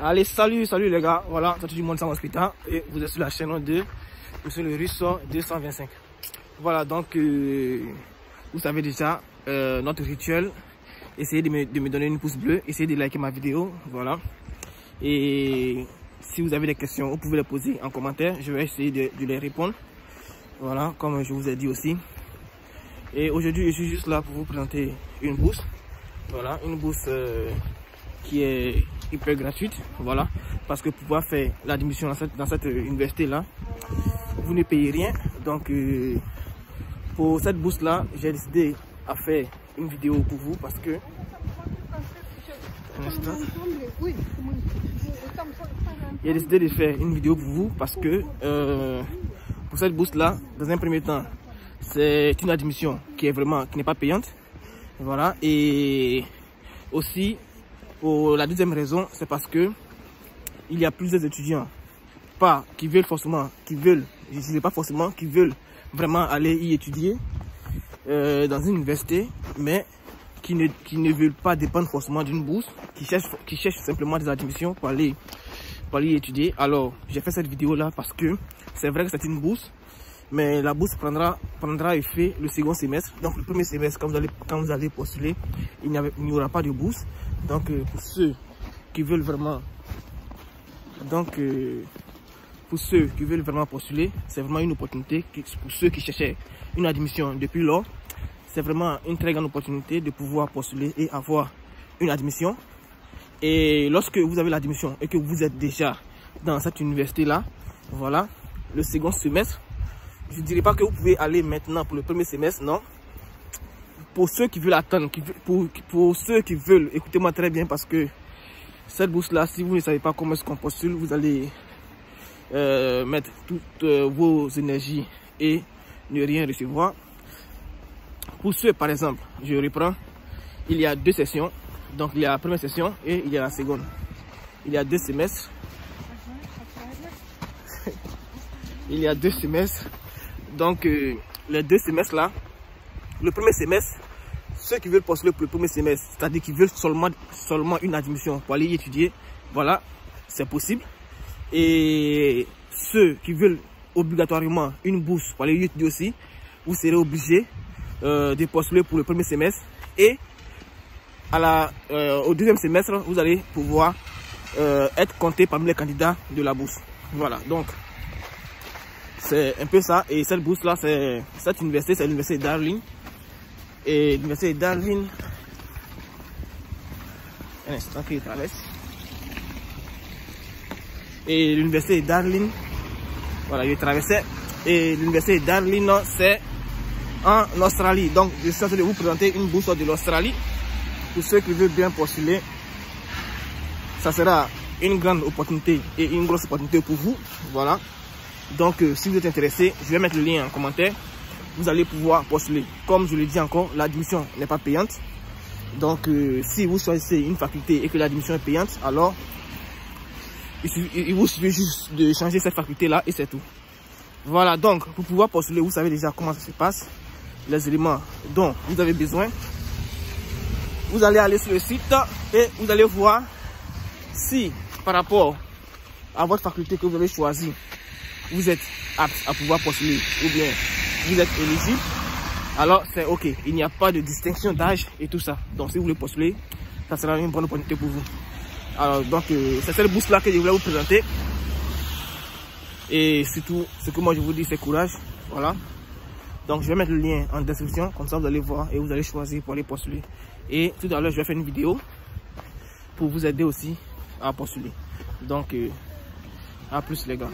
Allez, salut les gars. Voilà, c'est tout le monde sans hospital. Et vous êtes sur la chaîne 2. Monsieur le Russo 225. Voilà, donc, vous savez déjà, notre rituel. Essayez de me donner une pouce bleu. Essayez de liker ma vidéo. Voilà. Et si vous avez des questions, vous pouvez les poser en commentaire. Je vais essayer de les répondre. Voilà, comme je vous ai dit aussi. Et aujourd'hui, je suis juste là pour vous présenter une bourse. Voilà, une bourse qui est hyper gratuite. Voilà, parce que pour pouvoir faire l'admission dans cette université là, vous ne payez rien. Donc, pour cette bourse là, j'ai décidé à faire une vidéo pour vous parce que j'ai décidé de faire une vidéo pour vous parce que pour cette bourse là, dans un premier temps, c'est une admission qui n'est pas payante. Voilà, et aussi pour la deuxième raison, c'est parce que il y a plusieurs étudiants qui veulent vraiment aller y étudier dans une université, mais qui ne veulent pas dépendre forcément d'une bourse, qui cherchent simplement des admissions pour aller y étudier. Alors j'ai fait cette vidéo là parce que c'est vrai que c'est une bourse, mais la bourse prendra effet le second semestre. Donc le premier semestre, quand vous allez postuler, il n'y aura pas de bourse. Donc pour ceux qui veulent vraiment postuler, c'est vraiment une opportunité. Pour ceux qui cherchaient une admission depuis lors, c'est vraiment une très grande opportunité de pouvoir postuler et avoir une admission. Et lorsque vous avez l'admission et que vous êtes déjà dans cette université là, voilà, le second semestre, je ne dirais pas que vous pouvez aller maintenant pour le premier semestre, non. Pour ceux qui veulent attendre, pour ceux qui veulent, écoutez-moi très bien, parce que cette bourse-là, si vous ne savez pas comment est-ce qu'on postule, vous allez mettre toutes vos énergies et ne rien recevoir. Pour ceux, par exemple, je reprends, il y a deux sessions. Donc, il y a la première session et il y a la seconde. Il y a 2 semestres. Il y a 2 semestres. Donc, les 2 semestres là, le premier semestre, ceux qui veulent postuler pour le premier semestre, c'est-à-dire qui veulent seulement une admission pour aller y étudier, voilà, c'est possible. Et ceux qui veulent obligatoirement une bourse pour aller y étudier aussi, vous serez obligés de postuler pour le premier semestre. Et au deuxième semestre, vous allez pouvoir être compté parmi les candidats de la bourse. Voilà, donc c'est un peu ça. Et cette bourse là, cette université, c'est l'université Darling. Et l'université Darling, un instant qu'il traverse. Et l'université Darling, voilà, il traversait. Et l'université Darling, c'est en Australie. Donc je suis en train de vous présenter une bourse de l'Australie. Pour ceux qui veulent bien postuler, ça sera une grande opportunité et une grosse opportunité pour vous. Voilà. Donc si vous êtes intéressé, je vais mettre le lien en commentaire. Vous allez pouvoir postuler. Comme je le dis encore, l'admission n'est pas payante. Donc si vous choisissez une faculté et que l'admission est payante, alors il vous suffit juste de changer cette faculté là et c'est tout. Voilà, donc pour pouvoir postuler, vous savez déjà comment ça se passe, les éléments dont vous avez besoin. Vous allez aller sur le site et vous allez voir si par rapport à votre faculté que vous avez choisie, vous êtes apte à pouvoir postuler ou bien vous êtes éligible. Alors c'est ok, il n'y a pas de distinction d'âge et tout ça. Donc si vous voulez postuler, ça sera une bonne opportunité pour vous. Alors donc c'est cette bourse là que je voulais vous présenter. Et surtout, ce que moi je vous dis, c'est courage. Voilà. Donc je vais mettre le lien en description, comme ça vous allez voir et vous allez choisir pour aller postuler. Et tout à l'heure je vais faire une vidéo pour vous aider aussi à postuler. Donc à plus les gars.